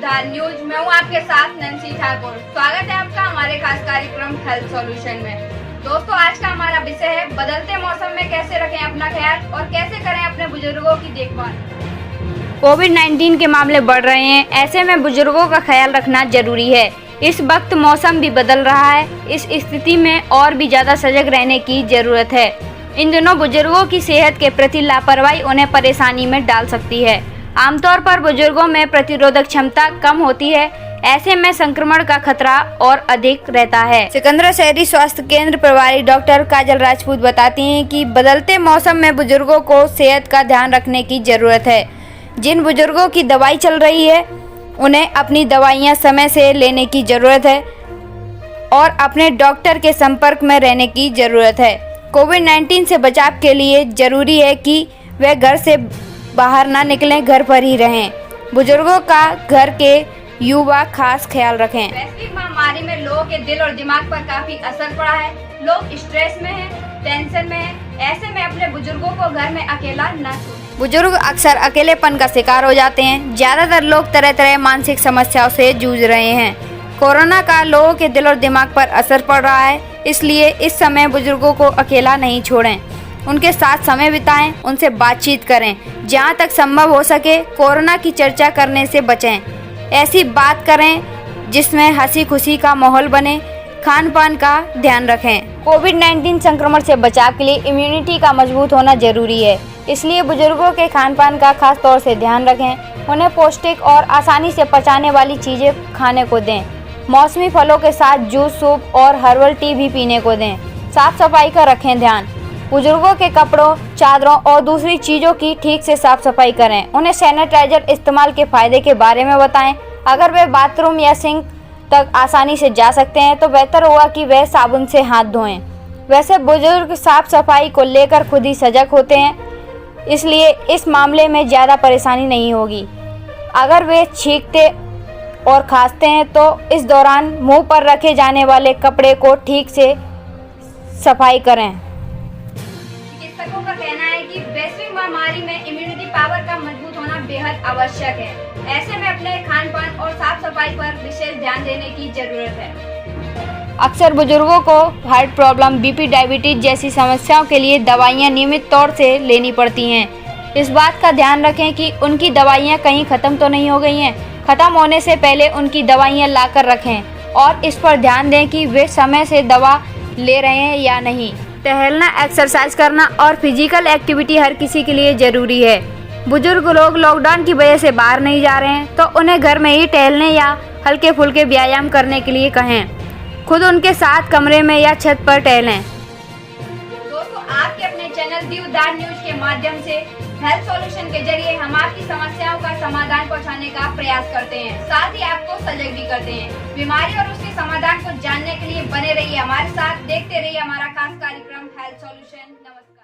उद्धार न्यूज। मैं हूँ आपके साथ नैन्सी ठाकुर। स्वागत है आपका हमारे खास कार्यक्रम हेल्थ सॉल्यूशन में। दोस्तों, आज का हमारा विषय है बदलते मौसम में कैसे रखें अपना ख्याल और कैसे करें अपने बुजुर्गों की देखभाल। कोविड-19 के मामले बढ़ रहे हैं, ऐसे में बुजुर्गों का ख्याल रखना जरूरी है। इस वक्त मौसम भी बदल रहा है, इस स्थिति में और भी ज्यादा सजग रहने की जरूरत है। इन दिनों बुजुर्गों की सेहत के प्रति लापरवाही उन्हें परेशानी में डाल सकती है। आमतौर पर बुजुर्गों में प्रतिरोधक क्षमता कम होती है, ऐसे में संक्रमण का खतरा और अधिक रहता है। सिकंदरा शहरी स्वास्थ्य केंद्र प्रभारी डॉक्टर काजल राजपूत बताती हैं कि बदलते मौसम में बुजुर्गों को सेहत का ध्यान रखने की जरूरत है। जिन बुजुर्गों की दवाई चल रही है उन्हें अपनी दवाइयाँ समय से लेने की जरूरत है और अपने डॉक्टर के संपर्क में रहने की जरूरत है। कोविड-19 से बचाव के लिए जरूरी है कि वे घर से बाहर ना निकलें, घर पर ही रहें। बुजुर्गों का घर के युवा खास ख्याल रखें। वैश्विक महामारी में लोगों के दिल और दिमाग पर काफी असर पड़ा है। लोग स्ट्रेस में हैं, टेंशन में हैं। ऐसे में अपने बुजुर्गों को घर में अकेला न छोड़ें। बुजुर्ग अक्सर अकेलेपन का शिकार हो जाते हैं। ज्यादातर लोग तरह तरह मानसिक समस्याओं से जूझ रहे हैं। कोरोना का लोगों के दिल और दिमाग पर असर पड़ रहा है, इसलिए इस समय बुजुर्गों को अकेला नहीं छोड़ें। उनके साथ समय बिताएं, उनसे बातचीत करें। जहां तक संभव हो सके कोरोना की चर्चा करने से बचें। ऐसी बात करें जिसमें हंसी खुशी का माहौल बने। खान पान का ध्यान रखें। कोविड-19 संक्रमण से बचाव के लिए इम्यूनिटी का मजबूत होना जरूरी है, इसलिए बुजुर्गों के खान पान का खास तौर से ध्यान रखें। उन्हें पौष्टिक और आसानी से पचाने वाली चीजें खाने को दें। मौसमी फलों के साथ जूस, सूप और हर्बल टी भी पीने को दें। साफ सफाई का रखें ध्यान। बुजुर्गों के कपड़ों, चादरों और दूसरी चीज़ों की ठीक से साफ सफाई करें। उन्हें सैनिटाइजर इस्तेमाल के फायदे के बारे में बताएं। अगर वे बाथरूम या सिंक तक आसानी से जा सकते हैं तो बेहतर होगा कि वे साबुन से हाथ धोएं। वैसे बुजुर्ग साफ सफाई को लेकर खुद ही सजग होते हैं, इसलिए इस मामले में ज़्यादा परेशानी नहीं होगी। अगर वे छींकते और खांसते हैं तो इस दौरान मुंह पर रखे जाने वाले कपड़े को ठीक से सफाई करें। चिकित्सकों का कहना है कि वैश्विक महामारी में इम्यूनिटी पावर का मजबूत होना बेहद आवश्यक है। ऐसे में अपने खान पान और साफ सफाई पर विशेष ध्यान देने की जरूरत है। अक्सर बुजुर्गों को हार्ट प्रॉब्लम, बीपी, डायबिटीज जैसी समस्याओं के लिए दवाइयाँ नियमित तौर से लेनी पड़ती हैं। इस बात का ध्यान रखें कि उनकी दवाइयाँ कहीं खत्म तो नहीं हो गई हैं। खत्म होने से पहले उनकी दवाइयाँ लाकर रखें और इस पर ध्यान दें कि वे समय से दवा ले रहे हैं या नहीं। टहलना, एक्सरसाइज करना और फिजिकल एक्टिविटी हर किसी के लिए जरूरी है। बुजुर्ग लोग लॉकडाउन की वजह से बाहर नहीं जा रहे हैं तो उन्हें घर में ही टहलने या हल्के फुल्के व्यायाम करने के लिए कहें। खुद उनके साथ कमरे में या छत पर टहलें। दोस्तों, आपके अपने चैनल दी उद्धार न्यूज के माध्यम से हेल्थ सॉल्यूशन के जरिए हम आपकी समस्याओं का समाधान पहुंचाने का प्रयास करते हैं, साथ ही आपको सजग भी करते हैं। बीमारी और उसके समाधान को जानने के लिए बने रहिए हमारे साथ, देखते रहिए हमारा खास कार्यक्रम हेल्थ सॉल्यूशन। नमस्कार।